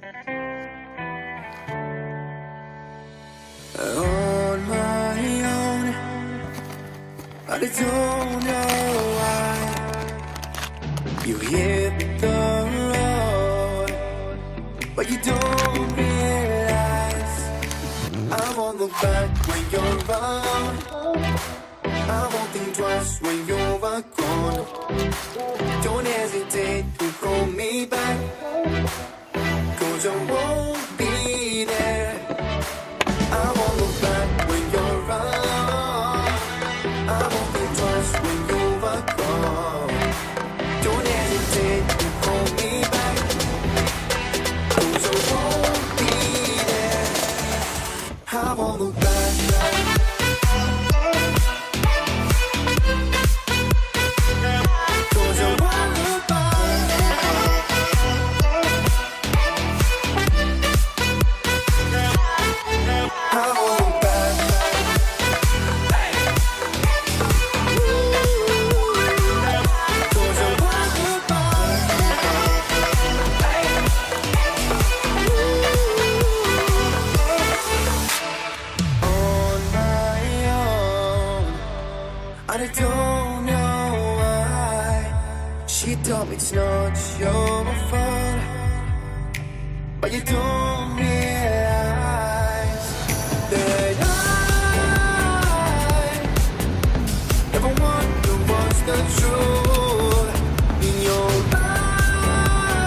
On my own, but I don't know why you hit the road, but you don't realize I won't look back when you're around. I won't think twice when you're gone. Don't hesitate to call me back, 'cause I won't be there. I won't look back when you're around. I won't think twice when you're gone. Don't hesitate to call me back, 'cause I won't be there. I won't look back. I don't know why she told me it's not your fault, but you don't realize that I never wonder what's the truth in your eyes.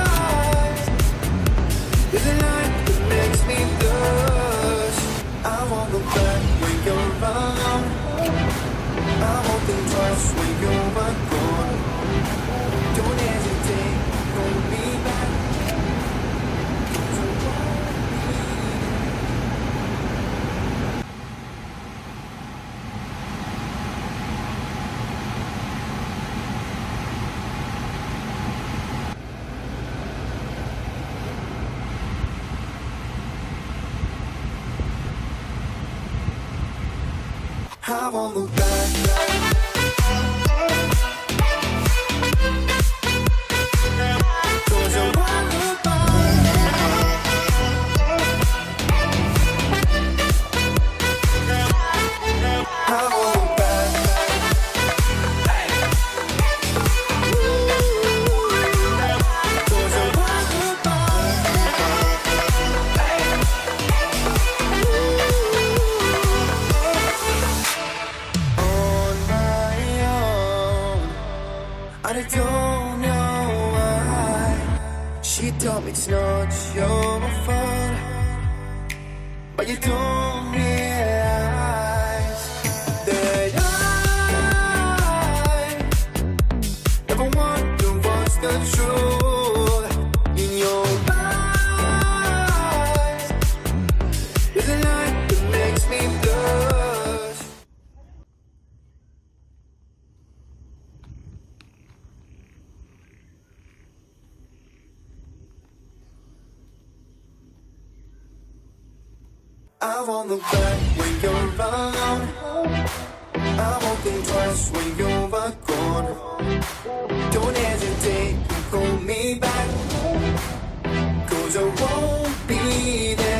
There's a light that makes me blush. I won't look back when you're around. I won't think twice when you're gone. Don't hesitate, call me back. I won't look back. I don't know why she told me it's not your fault, but you don't realize that I never wonder what's the truth in your eyes. There's a light that makes me blush. I won't look back when you're around. I won't think twice when you're gone. Don't hesitate to call me back, 'cause I won't be there.